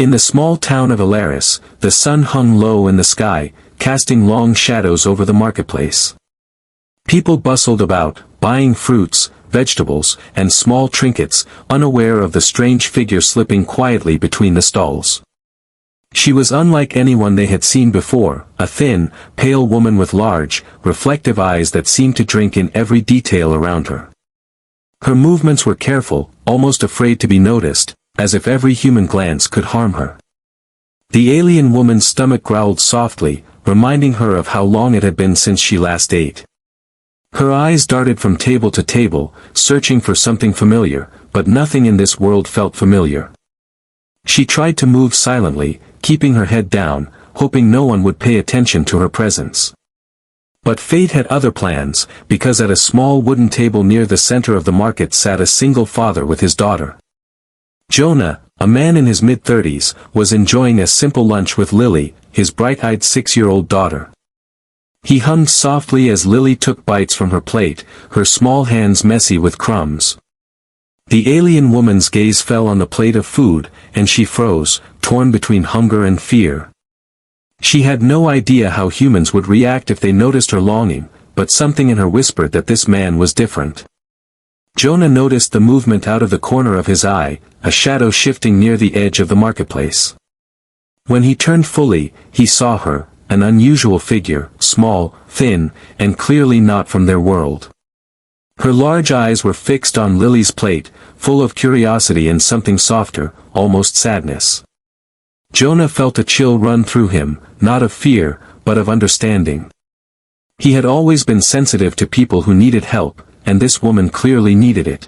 In the small town of Alaris, the sun hung low in the sky, casting long shadows over the marketplace. People bustled about, buying fruits, vegetables, and small trinkets, unaware of the strange figure slipping quietly between the stalls. She was unlike anyone they had seen before, a thin, pale woman with large, reflective eyes that seemed to drink in every detail around her. Her movements were careful, almost afraid to be noticed, as if every human glance could harm her. The alien woman's stomach growled softly, reminding her of how long it had been since she last ate. Her eyes darted from table to table, searching for something familiar, but nothing in this world felt familiar. She tried to move silently, keeping her head down, hoping no one would pay attention to her presence. But fate had other plans, because at a small wooden table near the center of the market sat a single father with his daughter. Jonah, a man in his mid-30s, was enjoying a simple lunch with Lily, his bright-eyed 6-year-old daughter. He hummed softly as Lily took bites from her plate, her small hands messy with crumbs. The alien woman's gaze fell on the plate of food, and she froze, torn between hunger and fear. She had no idea how humans would react if they noticed her longing, but something in her whispered that this man was different. Jonah noticed the movement out of the corner of his eye, a shadow shifting near the edge of the marketplace. When he turned fully, he saw her, an unusual figure, small, thin, and clearly not from their world. Her large eyes were fixed on Lily's plate, full of curiosity and something softer, almost sadness. Jonah felt a chill run through him, not of fear, but of understanding. He had always been sensitive to people who needed help, and this woman clearly needed it.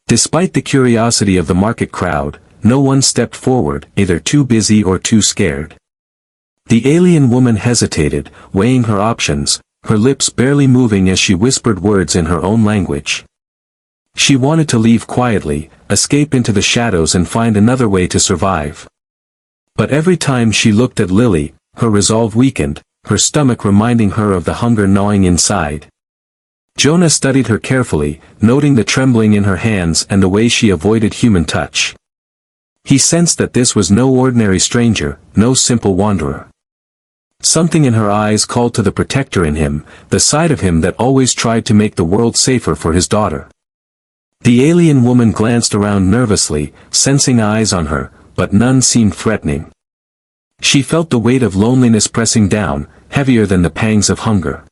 Despite the curiosity of the market crowd, no one stepped forward, either too busy or too scared. The alien woman hesitated, weighing her options, her lips barely moving as she whispered words in her own language. She wanted to leave quietly, escape into the shadows and find another way to survive. But every time she looked at Lily, her resolve weakened, her stomach reminding her of the hunger gnawing inside. Jonah studied her carefully, noting the trembling in her hands and the way she avoided human touch. He sensed that this was no ordinary stranger, no simple wanderer. Something in her eyes called to the protector in him, the side of him that always tried to make the world safer for his daughter. The alien woman glanced around nervously, sensing eyes on her, but none seemed threatening. She felt the weight of loneliness pressing down, heavier than the pangs of hunger.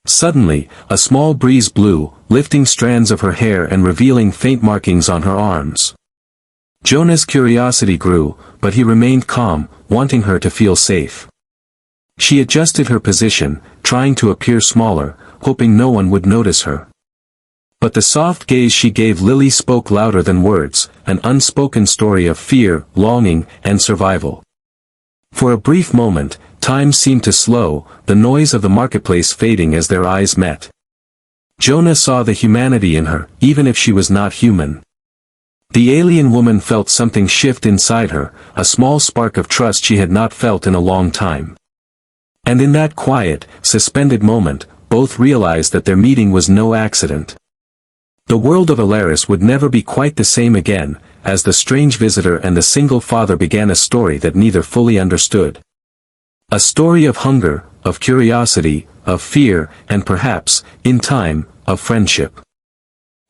Suddenly, a small breeze blew, lifting strands of her hair and revealing faint markings on her arms. Jonah's curiosity grew, but he remained calm, wanting her to feel safe. She adjusted her position, trying to appear smaller, hoping no one would notice her. But the soft gaze she gave Lily spoke louder than words, an unspoken story of fear, longing, and survival. For a brief moment, time seemed to slow, the noise of the marketplace fading as their eyes met. Jonah saw the humanity in her, even if she was not human. The alien woman felt something shift inside her, a small spark of trust she had not felt in a long time. And in that quiet, suspended moment, both realized that their meeting was no accident. The world of Alaris would never be quite the same again, as the strange visitor and the single father began a story that neither fully understood. A story of hunger, of curiosity, of fear, and perhaps, in time, of friendship.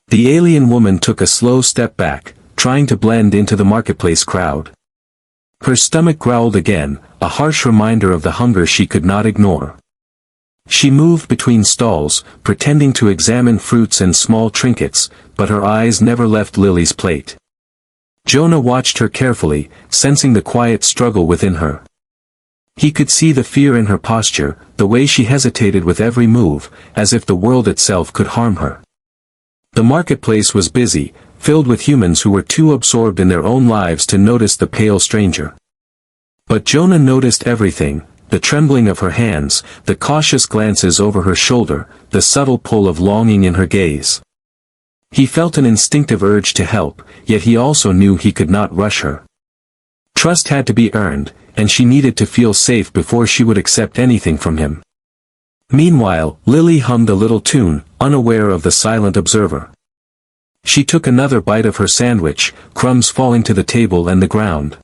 The alien woman took a slow step back, trying to blend into the marketplace crowd. Her stomach growled again, a harsh reminder of the hunger she could not ignore. She moved between stalls, pretending to examine fruits and small trinkets, but her eyes never left Lily's plate. Jonah watched her carefully, sensing the quiet struggle within her. He could see the fear in her posture, the way she hesitated with every move, as if the world itself could harm her. The marketplace was busy, filled with humans who were too absorbed in their own lives to notice the pale stranger. But Jonah noticed everything, the trembling of her hands, the cautious glances over her shoulder, the subtle pull of longing in her gaze. He felt an instinctive urge to help, yet he also knew he could not rush her. Trust had to be earned, and she needed to feel safe before she would accept anything from him. Meanwhile, Lily hummed a little tune, unaware of the silent observer. She took another bite of her sandwich, crumbs falling to the table and the ground.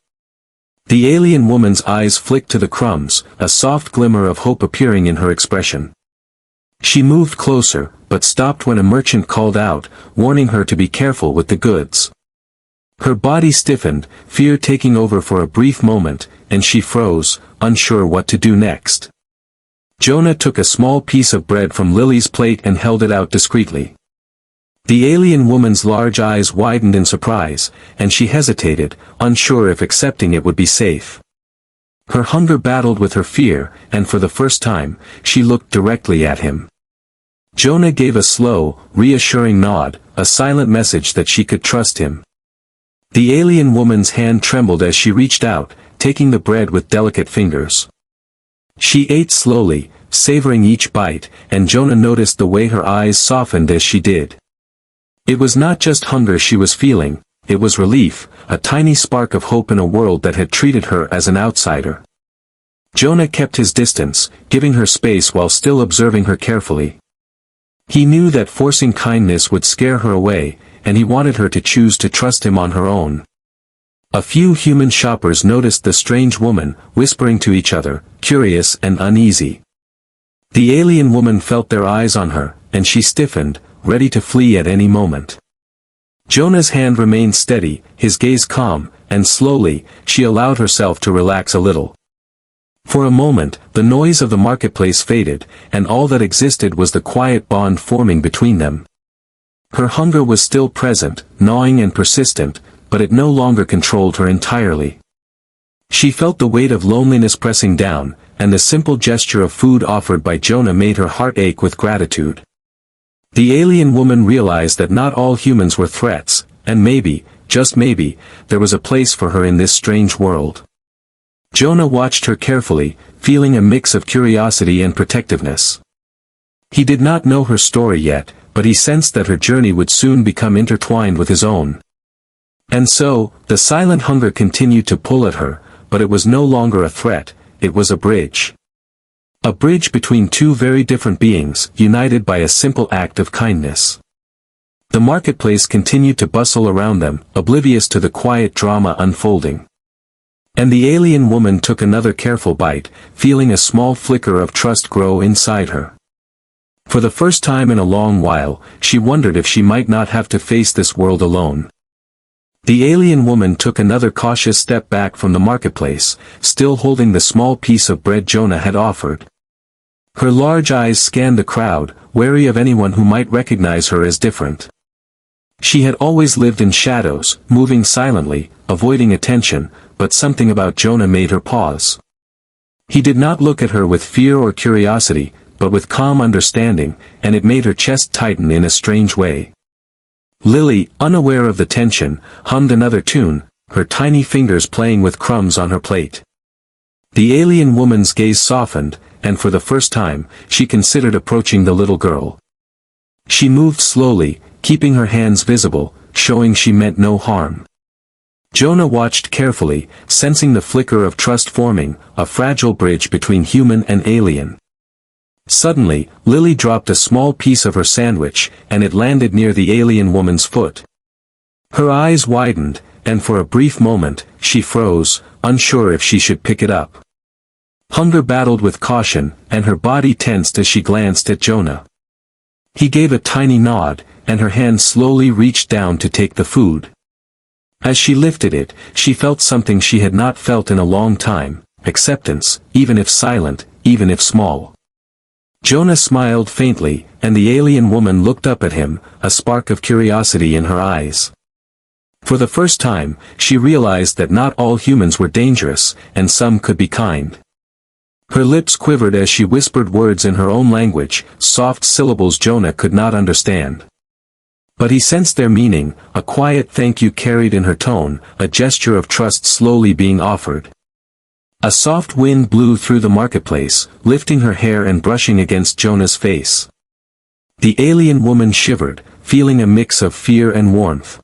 The alien woman's eyes flicked to the crumbs, a soft glimmer of hope appearing in her expression. She moved closer, but stopped when a merchant called out, warning her to be careful with the goods. Her body stiffened, fear taking over for a brief moment, and she froze, unsure what to do next. Jonah took a small piece of bread from Lily's plate and held it out discreetly. The alien woman's large eyes widened in surprise, and she hesitated, unsure if accepting it would be safe. Her hunger battled with her fear, and for the first time, she looked directly at him. Jonah gave a slow, reassuring nod, a silent message that she could trust him. The alien woman's hand trembled as she reached out, taking the bread with delicate fingers. She ate slowly, savoring each bite, and Jonah noticed the way her eyes softened as she did. It was not just hunger she was feeling, it was relief, a tiny spark of hope in a world that had treated her as an outsider. Jonah kept his distance, giving her space while still observing her carefully. He knew that forcing kindness would scare her away, and he wanted her to choose to trust him on her own. A few human shoppers noticed the strange woman, whispering to each other, curious and uneasy. The alien woman felt their eyes on her, and she stiffened, ready to flee at any moment. Jonah's hand remained steady, his gaze calm, and slowly, she allowed herself to relax a little. For a moment, the noise of the marketplace faded, and all that existed was the quiet bond forming between them. Her hunger was still present, gnawing and persistent, but it no longer controlled her entirely. She felt the weight of loneliness pressing down, and the simple gesture of food offered by Jonah made her heart ache with gratitude. The alien woman realized that not all humans were threats, and maybe, just maybe, there was a place for her in this strange world. Jonah watched her carefully, feeling a mix of curiosity and protectiveness. He did not know her story yet, but he sensed that her journey would soon become intertwined with his own. And so, the silent hunger continued to pull at her, but it was no longer a threat, it was a bridge. A bridge between two very different beings, united by a simple act of kindness. The marketplace continued to bustle around them, oblivious to the quiet drama unfolding. And the alien woman took another careful bite, feeling a small flicker of trust grow inside her. For the first time in a long while, she wondered if she might not have to face this world alone. The alien woman took another cautious step back from the marketplace, still holding the small piece of bread Jonah had offered. Her large eyes scanned the crowd, wary of anyone who might recognize her as different. She had always lived in shadows, moving silently, avoiding attention, but something about Jonah made her pause. He did not look at her with fear or curiosity, but with calm understanding, and it made her chest tighten in a strange way. Lily, unaware of the tension, hummed another tune, her tiny fingers playing with crumbs on her plate. The alien woman's gaze softened, and for the first time, she considered approaching the little girl. She moved slowly, keeping her hands visible, showing she meant no harm. Jonah watched carefully, sensing the flicker of trust forming, a fragile bridge between human and alien. Suddenly, Lily dropped a small piece of her sandwich, and it landed near the alien woman's foot. Her eyes widened, and for a brief moment, she froze, unsure if she should pick it up. Hunger battled with caution, and her body tensed as she glanced at Jonah. He gave a tiny nod, and her hand slowly reached down to take the food. As she lifted it, she felt something she had not felt in a long time, acceptance, even if silent, even if small. Jonah smiled faintly, and the alien woman looked up at him, a spark of curiosity in her eyes. For the first time, she realized that not all humans were dangerous, and some could be kind. Her lips quivered as she whispered words in her own language, soft syllables Jonah could not understand. But he sensed their meaning, a quiet thank you carried in her tone, a gesture of trust slowly being offered. A soft wind blew through the marketplace, lifting her hair and brushing against Jonah's face. The alien woman shivered, feeling a mix of fear and warmth.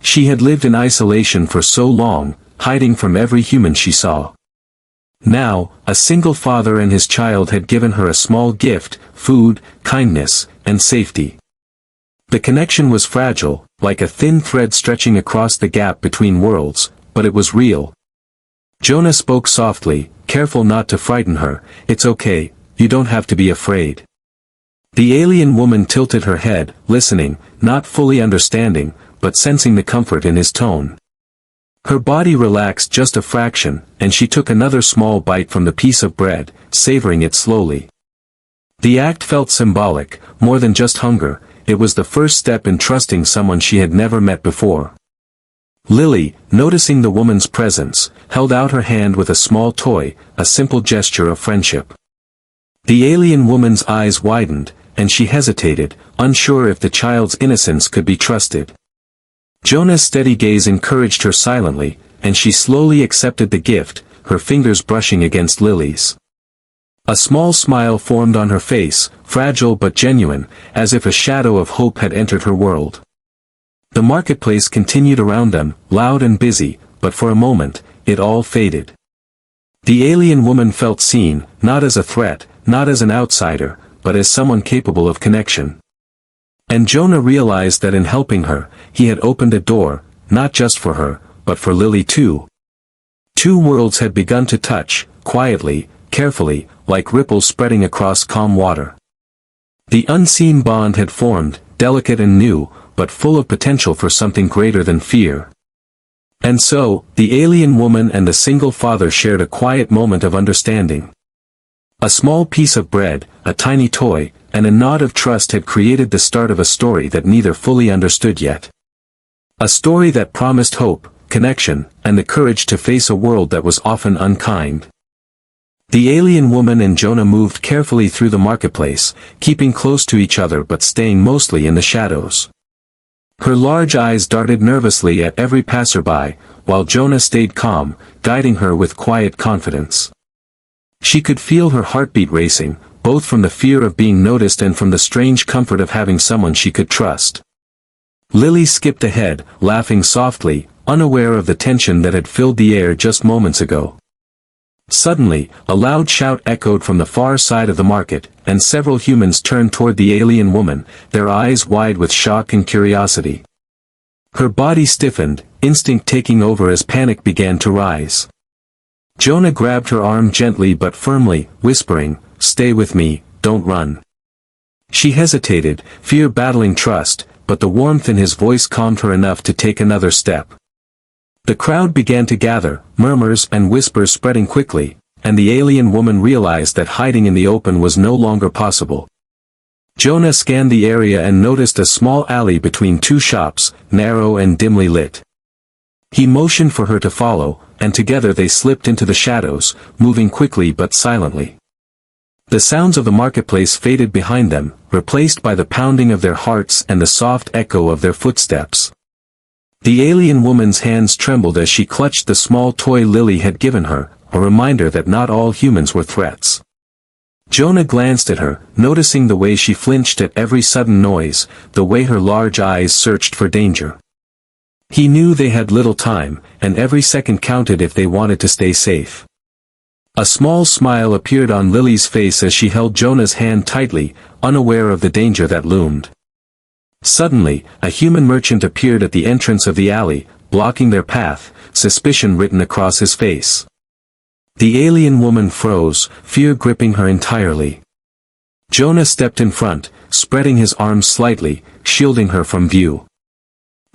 She had lived in isolation for so long, hiding from every human she saw. Now, a single father and his child had given her a small gift, food, kindness, and safety. The connection was fragile, like a thin thread stretching across the gap between worlds, but it was real. Jonah spoke softly, careful not to frighten her. "It's okay, you don't have to be afraid." The alien woman tilted her head, listening, not fully understanding, but sensing the comfort in his tone. Her body relaxed just a fraction, and she took another small bite from the piece of bread, savoring it slowly. The act felt symbolic, more than just hunger. It was the first step in trusting someone she had never met before. Lily, noticing the woman's presence, held out her hand with a small toy, a simple gesture of friendship. The alien woman's eyes widened, and she hesitated, unsure if the child's innocence could be trusted. Jonah's steady gaze encouraged her silently, and she slowly accepted the gift, her fingers brushing against Lily's. A small smile formed on her face, fragile but genuine, as if a shadow of hope had entered her world. The marketplace continued around them, loud and busy, but for a moment, it all faded. The alien woman felt seen, not as a threat, not as an outsider, but as someone capable of connection. And Jonah realized that in helping her, he had opened a door, not just for her, but for Lily too. Two worlds had begun to touch, quietly, carefully, like ripples spreading across calm water. The unseen bond had formed, delicate and new, but full of potential for something greater than fear. And so, the alien woman and the single father shared a quiet moment of understanding. A small piece of bread, a tiny toy, and a nod of trust had created the start of a story that neither fully understood yet. A story that promised hope, connection, and the courage to face a world that was often unkind. The alien woman and Jonah moved carefully through the marketplace, keeping close to each other but staying mostly in the shadows. Her large eyes darted nervously at every passerby, while Jonah stayed calm, guiding her with quiet confidence. She could feel her heartbeat racing, both from the fear of being noticed and from the strange comfort of having someone she could trust. Lily skipped ahead, laughing softly, unaware of the tension that had filled the air just moments ago. Suddenly, a loud shout echoed from the far side of the market, and several humans turned toward the alien woman, their eyes wide with shock and curiosity. Her body stiffened, instinct taking over as panic began to rise. Jonah grabbed her arm gently but firmly, whispering, "Stay with me, don't run." She hesitated, fear battling trust, but the warmth in his voice calmed her enough to take another step. The crowd began to gather, murmurs and whispers spreading quickly, and the alien woman realized that hiding in the open was no longer possible. Jonah scanned the area and noticed a small alley between two shops, narrow and dimly lit. He motioned for her to follow, and together they slipped into the shadows, moving quickly but silently. The sounds of the marketplace faded behind them, replaced by the pounding of their hearts and the soft echo of their footsteps. The alien woman's hands trembled as she clutched the small toy Lily had given her, a reminder that not all humans were threats. Jonah glanced at her, noticing the way she flinched at every sudden noise, the way her large eyes searched for danger. He knew they had little time, and every second counted if they wanted to stay safe. A small smile appeared on Lily's face as she held Jonah's hand tightly, unaware of the danger that loomed. Suddenly, a human merchant appeared at the entrance of the alley, blocking their path, suspicion written across his face. The alien woman froze, fear gripping her entirely. Jonah stepped in front, spreading his arms slightly, shielding her from view.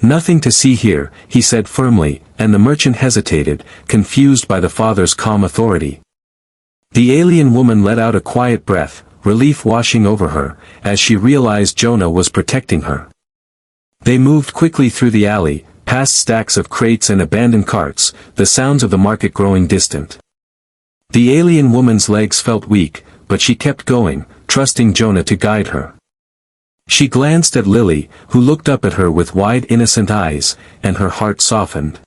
"Nothing to see here," he said firmly, and the merchant hesitated, confused by the father's calm authority. The alien woman let out a quiet breath, relief washing over her, as she realized Jonah was protecting her. They moved quickly through the alley, past stacks of crates and abandoned carts, the sounds of the market growing distant. The alien woman's legs felt weak, but she kept going, trusting Jonah to guide her. She glanced at Lily, who looked up at her with wide innocent eyes, and her heart softened.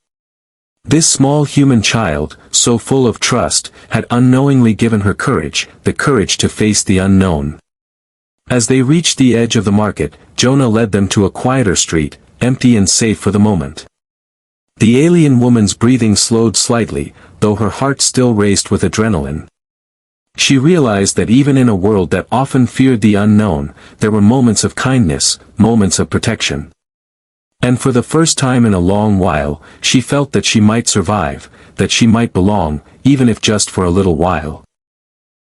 This small human child, so full of trust, had unknowingly given her courage, the courage to face the unknown. As they reached the edge of the market, Jonah led them to a quieter street, empty and safe for the moment. The alien woman's breathing slowed slightly, though her heart still raced with adrenaline. She realized that even in a world that often feared the unknown, there were moments of kindness, moments of protection. And for the first time in a long while, she felt that she might survive, that she might belong, even if just for a little while.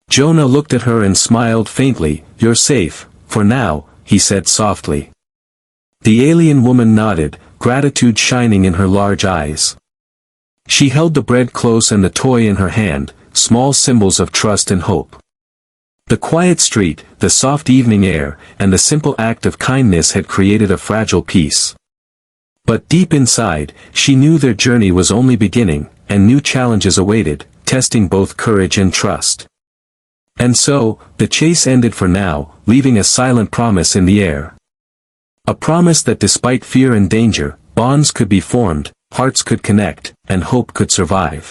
Jonah looked at her and smiled faintly. "You're safe, for now," he said softly. The alien woman nodded, gratitude shining in her large eyes. She held the bread close and the toy in her hand, small symbols of trust and hope. The quiet street, the soft evening air, and the simple act of kindness had created a fragile peace. But deep inside, she knew their journey was only beginning, and new challenges awaited, testing both courage and trust. And so, the chase ended for now, leaving a silent promise in the air. A promise that despite fear and danger, bonds could be formed, hearts could connect, and hope could survive.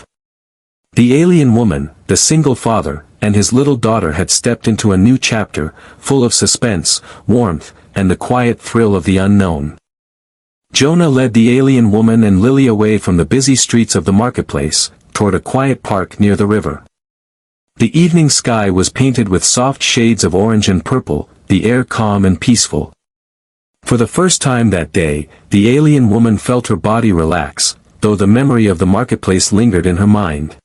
The alien woman, the single father, and his little daughter had stepped into a new chapter, full of suspense, warmth, and the quiet thrill of the unknown. Jonah led the alien woman and Lily away from the busy streets of the marketplace, toward a quiet park near the river. The evening sky was painted with soft shades of orange and purple, the air calm and peaceful. For the first time that day, the alien woman felt her body relax, though the memory of the marketplace lingered in her mind.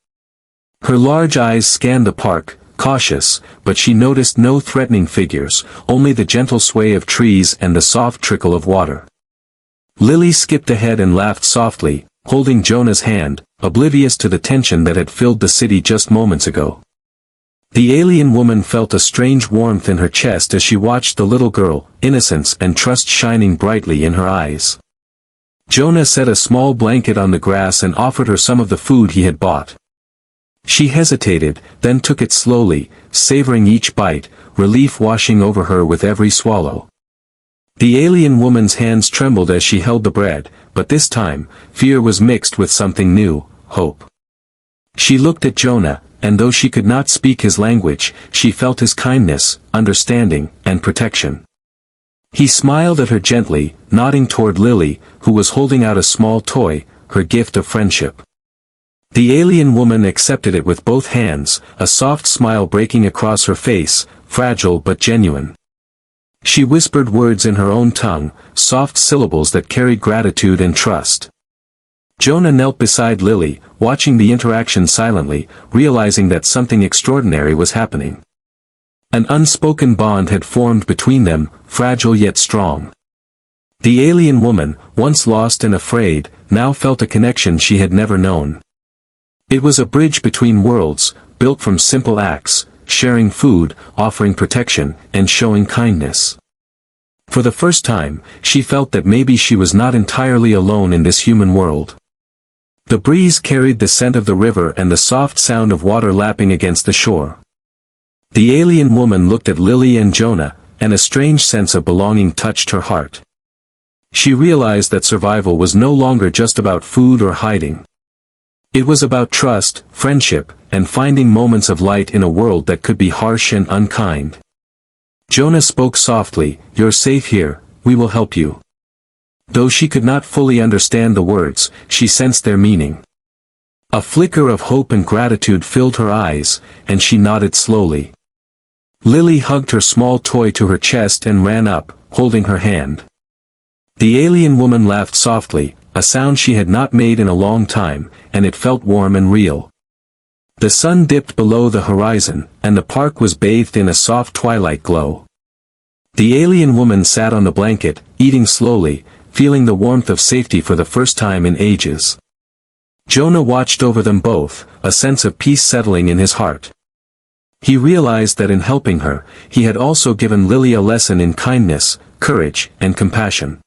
Her large eyes scanned the park, cautious, but she noticed no threatening figures, only the gentle sway of trees and the soft trickle of water. Lily skipped ahead and laughed softly, holding Jonah's hand, oblivious to the tension that had filled the city just moments ago. The alien woman felt a strange warmth in her chest as she watched the little girl, innocence and trust shining brightly in her eyes. Jonah set a small blanket on the grass and offered her some of the food he had bought. She hesitated, then took it slowly, savoring each bite, relief washing over her with every swallow. The alien woman's hands trembled as she held the bread, but this time, fear was mixed with something new, hope. She looked at Jonah, and though she could not speak his language, she felt his kindness, understanding, and protection. He smiled at her gently, nodding toward Lily, who was holding out a small toy, her gift of friendship. The alien woman accepted it with both hands, a soft smile breaking across her face, fragile but genuine. She whispered words in her own tongue, soft syllables that carried gratitude and trust. Jonah knelt beside Lily, watching the interaction silently, realizing that something extraordinary was happening. An unspoken bond had formed between them, fragile yet strong. The alien woman, once lost and afraid, now felt a connection she had never known. It was a bridge between worlds, built from simple acts, sharing food, offering protection, and showing kindness. For the first time, she felt that maybe she was not entirely alone in this human world. The breeze carried the scent of the river and the soft sound of water lapping against the shore. The alien woman looked at Lily and Jonah, and a strange sense of belonging touched her heart. She realized that survival was no longer just about food or hiding. It was about trust, friendship, and finding moments of light in a world that could be harsh and unkind. Jonah spoke softly, "You're safe here, we will help you." Though she could not fully understand the words, she sensed their meaning. A flicker of hope and gratitude filled her eyes, and she nodded slowly. Lily hugged her small toy to her chest and ran up, holding her hand. The alien woman laughed softly, a sound she had not made in a long time, and it felt warm and real. The sun dipped below the horizon, and the park was bathed in a soft twilight glow. The alien woman sat on the blanket, eating slowly, feeling the warmth of safety for the first time in ages. Jonah watched over them both, a sense of peace settling in his heart. He realized that in helping her, he had also given Lily a lesson in kindness, courage, and compassion.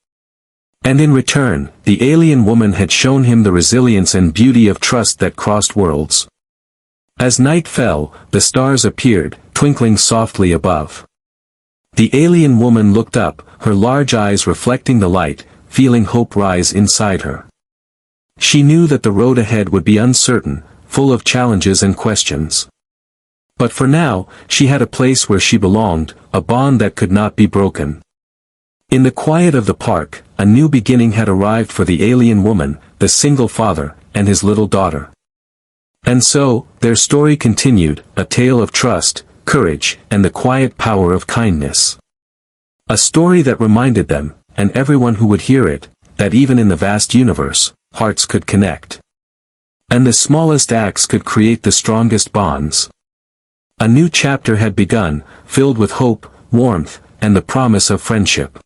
And in return, the alien woman had shown him the resilience and beauty of trust that crossed worlds. As night fell, the stars appeared, twinkling softly above. The alien woman looked up, her large eyes reflecting the light, feeling hope rise inside her. She knew that the road ahead would be uncertain, full of challenges and questions. But for now, she had a place where she belonged, a bond that could not be broken. In the quiet of the park, a new beginning had arrived for the alien woman, the single father, and his little daughter. And so, their story continued, a tale of trust, courage, and the quiet power of kindness. A story that reminded them, and everyone who would hear it, that even in the vast universe, hearts could connect. And the smallest acts could create the strongest bonds. A new chapter had begun, filled with hope, warmth, and the promise of friendship.